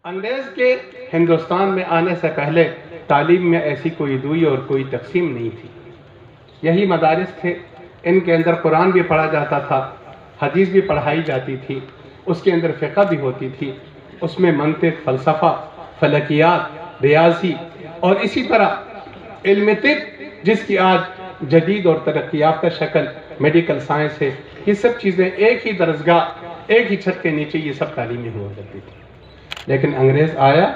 انگریز کے ہندوستان میں آنے سے پہلے تعلیم میں ایسی کوئی دوئی اور کوئی تقسیم نہیں تھی. یہی مدارس تھے. ان کے اندر قرآن بھی پڑھا جاتا تھا، حدیث بھی پڑھائی جاتی تھی، اس کے اندر فقہ بھی ہوتی تھی، اس میں منطق، فلسفہ، فلکیات، ریاضی اور اسی طرح علم طب، جس کی آج جدید اور ترقی یافتہ شکل میڈیکل سائنس ہے. یہ سب چیزیں ایک ہی درسگاہ، ایک ہی چھت کے نیچے یہ سب تعلیمیں ہوا کرتی تھی. لیکن انگریز آیا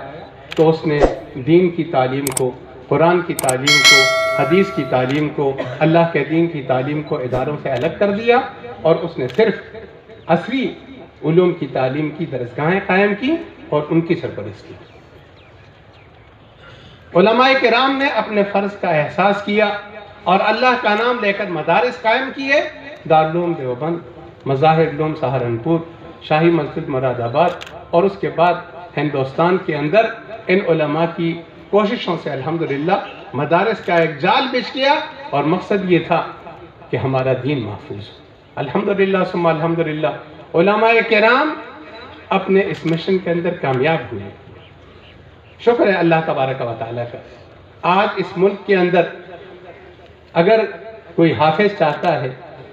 تو اس نے دین کی تعلیم کو، قرآن کی تعلیم کو، حدیث کی تعلیم کو، اللہ کے دین کی تعلیم کو اداروں سے الگ کر دیا اور اس نے صرف عصری علوم کی تعلیم کی درسگاہیں قائم کی اور ان کی سرپرستی کی. علماء کرام نے اپنے فرض کا احساس کیا اور اللہ کا نام لے کر مدارس قائم کیے. دارالعلوم دیوبند، مظاہر علوم سہارنپور، شاہی مسجد مراد آباد، اور اس کے بعد ہندوستان کے اندر ان علماء کی کوششوں سے الحمدللہ مدارس کا ایک جال بچھ گیا اور مقصد یہ تھا کہ ہمارا دین محفوظ ہو. الحمدللہ ثم الحمدللہ علماء کرام اپنے اس مشن کے اندر کامیاب ہوئے. شکر ہے اللہ تبارک و تعالیٰ کا. آج اس ملک کے اندر اگر کوئی حافظ چاہتا ہے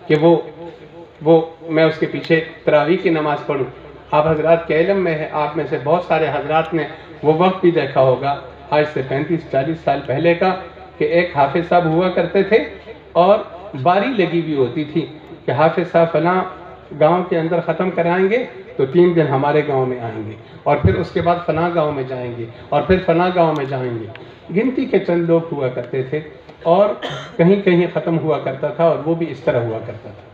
کہ وہ میں اس کے پیچھے تراویح کی نماز پڑھوں، آپ حضرات کے علم میں ہے، آپ میں سے بہت سارے حضرات نے وہ وقت بھی دیکھا ہوگا آج سے 35-40 سال پہلے کا، کہ ایک حافظ صاحب ہوا کرتے تھے اور باری لگی بھی ہوتی تھی کہ حافظ صاحب فلاں گاؤں کے اندر ختم کرائیں گے تو 3 دن ہمارے گاؤں میں آئیں گے، اور پھر اس کے بعد فلاں گاؤں میں جائیں گے، اور پھر فلاں گاؤں میں جائیں گے. گنتی کے چند لوگ ہوا کرتے تھے اور کہیں کہیں ختم ہوا کرتا تھا، اور وہ بھی اس طرح ہوا کرتا تھا.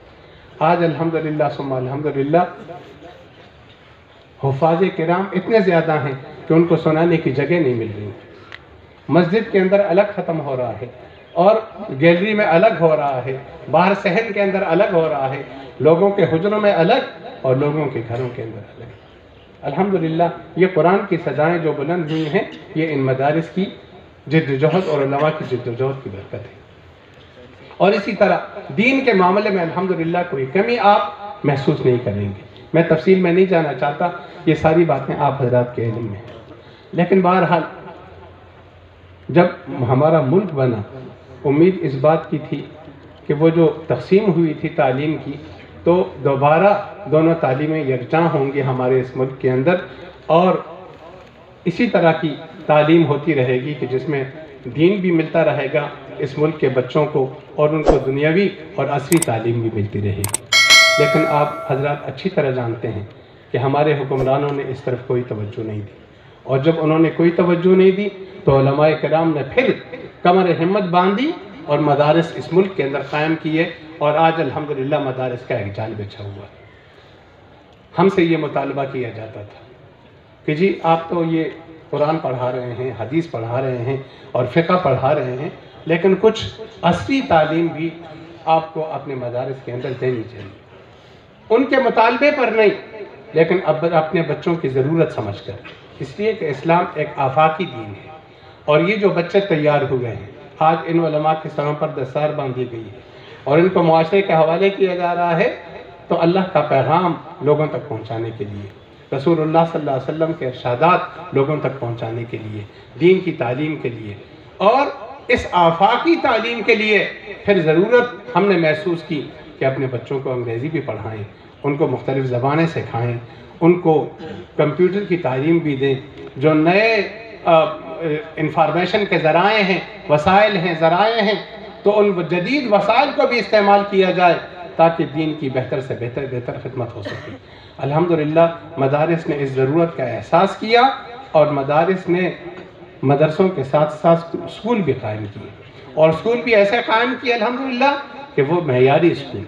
آج الحمدللہ ثم الحمدللہ حفاظ کرام اتنے زیادہ ہیں کہ ان کو سنانے کی جگہ نہیں مل رہی. مسجد کے اندر الگ ختم ہو رہا ہے اور گیلری میں الگ ہو رہا ہے، باہر صحن کے اندر الگ ہو رہا ہے، لوگوں کے حجروں میں الگ اور لوگوں کے گھروں کے اندر الگ. الحمدللہ یہ قرآن کی سزائیں جو بلند ہوئی ہیں یہ ان مدارس کی جد و جہد اور علماء کی جد و جہد کی برکت ہے. اور اسی طرح دین کے معاملے میں الحمدللہ کوئی کمی آپ محسوس نہیں کریں گے. میں تفصیل میں نہیں جانا چاہتا، یہ ساری باتیں آپ حضرات کے علم میں ہیں. لیکن بہرحال جب ہمارا ملک بنا، امید اس بات کی تھی کہ وہ جو تقسیم ہوئی تھی تعلیم کی، تو دوبارہ دونوں تعلیمیں یکجاں ہوں گی ہمارے اس ملک کے اندر، اور اسی طرح کی تعلیم ہوتی رہے گی کہ جس میں دین بھی ملتا رہے گا اس ملک کے بچوں کو، اور ان کو دنیاوی اور عصری تعلیم بھی ملتی رہے گی. لیکن آپ حضرات اچھی طرح جانتے ہیں کہ ہمارے حکمرانوں نے اس طرف کوئی توجہ نہیں دی، اور جب انہوں نے کوئی توجہ نہیں دی تو علماء کرام نے پھر کمر ہمت باندھی اور مدارس اس ملک کے اندر قائم کیے، اور آج الحمدللہ مدارس کا ایک جال بچھا ہوا ہے. ہم سے یہ مطالبہ کیا جاتا تھا کہ جی آپ تو یہ قرآن پڑھا رہے ہیں، حدیث پڑھا رہے ہیں اور فقہ پڑھا رہے ہیں، لیکن کچھ عصری تعلیم بھی آپ کو اپنے مدارس کے اندر دینی چاہیے. ان کے مطالبے پر نہیں، لیکن اب اپنے بچوں کی ضرورت سمجھ کر، اس لیے کہ اسلام ایک آفاقی دین ہے، اور یہ جو بچے تیار ہوئے ہیں آج ان علماء کے سروں پر دستار باندھی گئی ہے اور ان کو معاشرے کے حوالے کیا جا رہا ہے، تو اللہ کا پیغام لوگوں تک پہنچانے کے لیے، رسول اللہ صلی اللہ علیہ وسلم کے ارشادات لوگوں تک پہنچانے کے لیے، دین کی تعلیم کے لیے، اور اس آفاقی تعلیم کے لیے پھر ضرورت ہم نے محسوس کی کہ اپنے بچوں کو انگریزی بھی پڑھائیں، ان کو مختلف زبانیں سکھائیں، ان کو کمپیوٹر کی تعلیم بھی دیں. جو نئے انفارمیشن کے ذرائع ہیں، وسائل ہیں، ذرائع ہیں، تو ان جدید وسائل کو بھی استعمال کیا جائے تاکہ دین کی بہتر سے بہتر خدمت ہو سکے. الحمدللہ مدارس نے اس ضرورت کا احساس کیا، اور مدارس نے مدرسوں کے ساتھ ساتھ اسکول بھی قائم کیے، اور اسکول بھی ایسے قائم کیے الحمدللہ کہ وہ معیاری اسکول.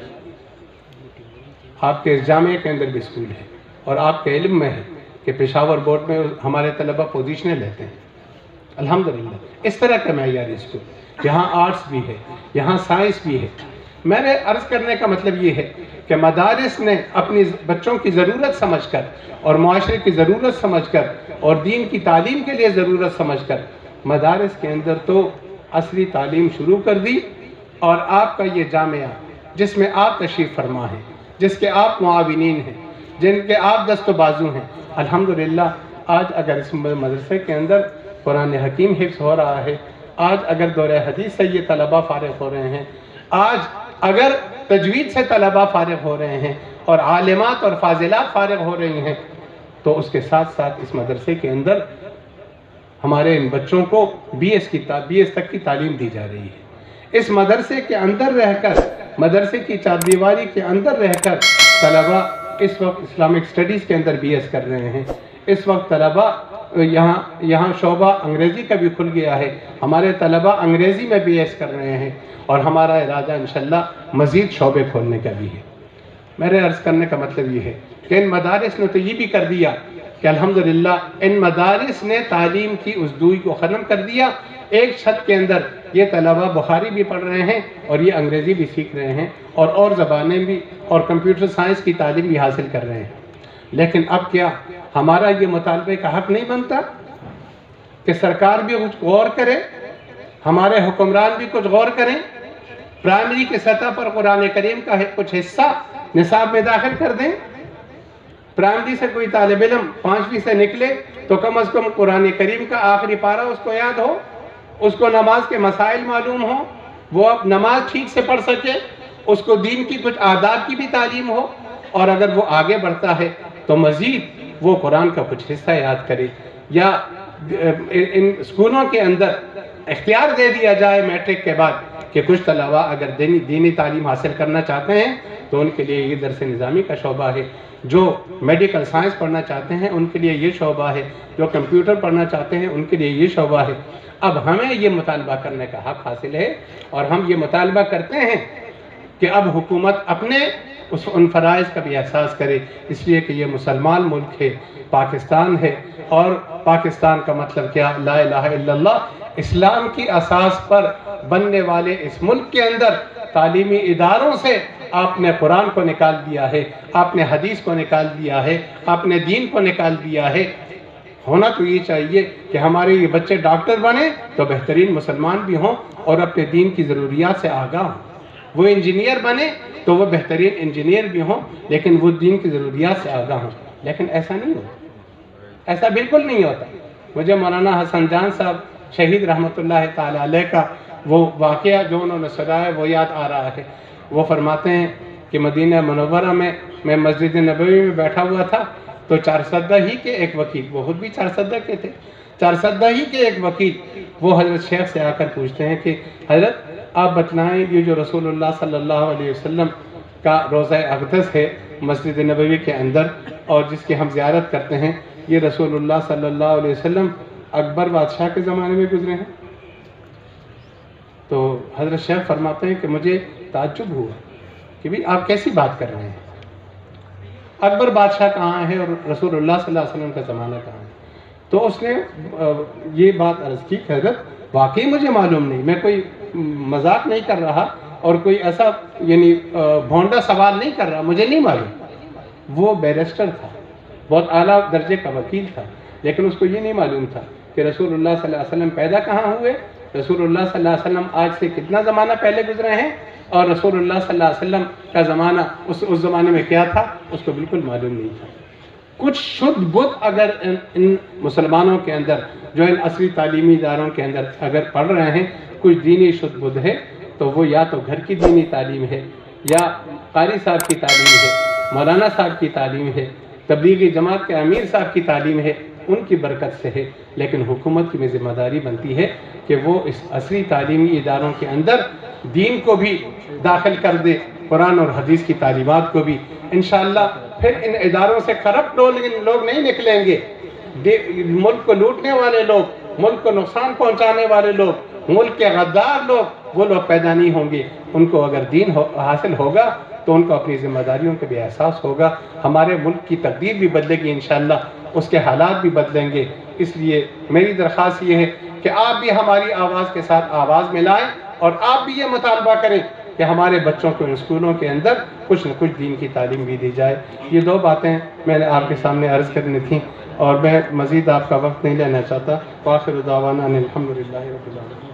آپ کے اس جامعے کے اندر بھی اسکول ہے، اور آپ کے علم میں ہے کہ پشاور بورڈ میں ہمارے طلبہ پوزیشنیں لیتے ہیں الحمدللہ. اس طرح کا معیاری اسکول، یہاں آرٹس بھی ہے، یہاں سائنس بھی ہے. میں نے عرض کرنے کا مطلب یہ ہے کہ مدارس نے اپنی بچوں کی ضرورت سمجھ کر اور معاشرے کی ضرورت سمجھ کر اور دین کی تعلیم کے لیے ضرورت سمجھ کر مدارس کے اندر تو عصری تعلیم شروع کر دی. اور آپ کا یہ جامعہ جس میں آپ تشریف فرما ہیں، جس کے آپ معاونین ہیں، جن کے آپ دست و بازو ہیں، الحمدللہ آج اگر اس مدرسے کے اندر قرآن حکیم حفظ ہو رہا ہے، آج اگر دورہ حدیث سے یہ طلبہ فارغ ہو رہے ہیں، آج اگر تجوید سے طلبہ فارغ ہو رہے ہیں اور عالمات اور فاضلات فارغ ہو رہی ہیں، تو اس کے ساتھ ساتھ اس مدرسے کے اندر ہمارے ان بچوں کو بی ایس تک کی تعلیم دی جا رہی ہے۔ اس مدرسے کے اندر رہ کر، مدرسے کی چاردیواری کے اندر رہ کر طلبہ اس وقت اسلامک اسٹڈیز کے اندر بی ایس کر رہے ہیں۔ اس وقت طلبہ یہاں شعبہ انگریزی کا بھی کھل گیا ہے، ہمارے طلبہ انگریزی میں بی ایس کر رہے ہیں، اور ہمارا ارادہ انشاءاللہ مزید شعبے کھولنے کا بھی ہے۔ میرے عرض کرنے کا مطلب یہ ہے کہ ان مدارس نے تو یہ بھی کر دیا کہ الحمدللہ ان مدارس نے تعلیم کی اس دوئی کو ختم کر دیا۔ ایک چھت کے اندر یہ طلبہ بخاری بھی پڑھ رہے ہیں اور یہ انگریزی بھی سیکھ رہے ہیں اور زبانیں بھی اور کمپیوٹر سائنس کی تعلیم بھی حاصل کر رہے ہیں۔ لیکن اب کیا ہمارا یہ مطالبے کا حق نہیں بنتا کہ سرکار بھی کچھ غور کرے، ہمارے حکمران بھی کچھ غور کریں، پرائمری کی سطح پر قرآن کریم کا کچھ حصہ نصاب میں داخل کر دیں؟ پرائمری سے کوئی طالب علم 5ویں سے نکلے تو کم از کم قرآن کریم کا آخری پارہ اس کو یاد ہو، اس کو نماز کے مسائل معلوم ہو، وہ اب نماز ٹھیک سے پڑھ سکے، اس کو دین کی کچھ آداب کی بھی تعلیم ہو، اور اگر وہ آگے بڑھتا ہے تو مزید وہ قرآن کا کچھ حصہ یاد کرے، یا ان اسکولوں کے اندر اختیار دے دیا جائے میٹرک کے بعد کہ کچھ طلبہ اگر دینی تعلیم حاصل کرنا چاہتے ہیں تو ان کے لیے یہ درس نظامی کا شعبہ ہے، جو میڈیکل سائنس پڑھنا چاہتے ہیں ان کے لیے یہ شعبہ ہے، جو کمپیوٹر پڑھنا چاہتے ہیں ان کے لیے یہ شعبہ ہے۔ اب ہمیں یہ مطالبہ کرنے کا حق حاصل ہے، اور ہم یہ مطالبہ کرتے ہیں کہ اب حکومت اپنے ان فرائض کا بھی احساس کرے، اس لیے کہ یہ مسلمان ملک ہے، پاکستان ہے، اور پاکستان کا مطلب کیا؟ لا الہ الا اللہ، اسلام کی اساس پر بننے والے اس ملک کے اندر تعلیمی اداروں سے آپ نے قرآن کو نکال دیا ہے، آپ نے حدیث کو نکال دیا ہے، آپ نے دین کو نکال دیا ہے۔ ہونا تو یہ چاہیے کہ ہمارے یہ بچے ڈاکٹر بنے تو بہترین مسلمان بھی ہوں اور اپنے دین کی ضروریات سے آگاہ ہوں، وہ انجینئر بنے تو وہ بہترین انجینئر بھی ہوں لیکن وہ دین کی ضروریات سے آگاہ ہوں، لیکن ایسا نہیں ہوتا، ایسا بالکل نہیں ہوتا۔ مجھے مولانا حسن جان صاحب شہید رحمۃ اللہ تعالی علیہ کا وہ واقعہ جو انہوں نے سنایا وہ یاد آ رہا ہے۔ وہ فرماتے ہیں کہ مدینہ منورہ میں مسجد نبوی میں بیٹھا ہوا تھا تو چارسدہ ہی کے ایک وکیل، وہ خود بھی چارسدہ کے تھے، چارسدہ ہی کے ایک وکیل وہ حضرت شیخ سے آ کر پوچھتے ہیں کہ حضرت آپ بتلائیں یہ جو رسول اللہ صلی اللہ علیہ وسلم کا روضہ اقدس ہے مسجد نبوی کے اندر اور جس کی ہم زیارت کرتے ہیں، یہ رسول اللہ صلی اللہ علیہ وسلم اکبر بادشاہ کے زمانے میں گزرے ہیں؟ تو حضرت شیخ فرماتے ہیں کہ مجھے تعجب ہوا کہ بھی آپ کیسی بات کر رہے ہیں، اکبر بادشاہ کہاں ہے اور رسول اللہ صلی اللہ علیہ وسلم کا زمانہ کہاں ہے؟ تو اس نے یہ بات عرض کی کہ حضرت واقعی مجھے معلوم نہیں، میں کوئی مذاق نہیں کر رہا اور کوئی ایسا یعنی بھونڈا سوال نہیں کر رہا، مجھے نہیں معلوم۔ وہ بیرسٹر تھا، بہت اعلیٰ درجے کا وکیل تھا، لیکن اس کو یہ نہیں معلوم تھا کہ رسول اللہ صلی اللہ علیہ وسلم پیدا کہاں ہوئے، رسول اللہ صلی اللہ علیہ وسلم آج سے کتنا زمانہ پہلے گزرے ہیں، اور رسول اللہ صلی اللہ علیہ وسلم کا زمانہ اس زمانے میں کیا تھا، اس کو بالکل معلوم نہیں تھا۔ کچھ شدھ بدھ اگر ان مسلمانوں کے اندر جو ان عصری تعلیمی اداروں کے اندر اگر پڑھ رہے ہیں کچھ دینی شدھ بدھ ہے تو وہ یا تو گھر کی دینی تعلیم ہے، یا قاری صاحب کی تعلیم ہے، مولانا صاحب کی تعلیم ہے، تبلیغی جماعت کے امیر صاحب کی تعلیم ہے، ان کی برکت سے ہے۔ لیکن حکومت کی ذمہ داری بنتی ہے کہ وہ اس عصری تعلیمی اداروں کے اندر دین کو بھی داخل کر دے، قرآن اور حدیث کی تعلیمات کو بھی۔ انشاءاللہ پھر ان اداروں سے کرپٹ لوگ نہیں نکلیں گے، ملک کو لوٹنے والے لوگ، ملک کو نقصان پہنچانے والے لوگ، ملک کے غدار لوگ، وہ لوگ پیدا نہیں ہوں گے۔ ان کو اگر دین حاصل ہوگا تو ان کو اپنی ذمہ داریوں کے بھی احساس ہوگا، ہمارے ملک کی تقدیر بھی بدلے گی انشاءاللہ، اس کے حالات بھی بدلیں گے۔ اس لیے میری درخواست یہ ہے کہ آپ بھی ہماری آواز کے ساتھ آواز ملائیں اور آپ بھی یہ مطالبہ کریں کہ ہمارے بچوں کو اسکولوں کے اندر کچھ نہ کچھ دین کی تعلیم بھی دی جائے۔ یہ دو باتیں میں نے آپ کے سامنے عرض کرنی تھیں اور میں مزید آپ کا وقت نہیں لینا چاہتا۔ وآخر دعوانا ان الحمدللہ رب العالمین۔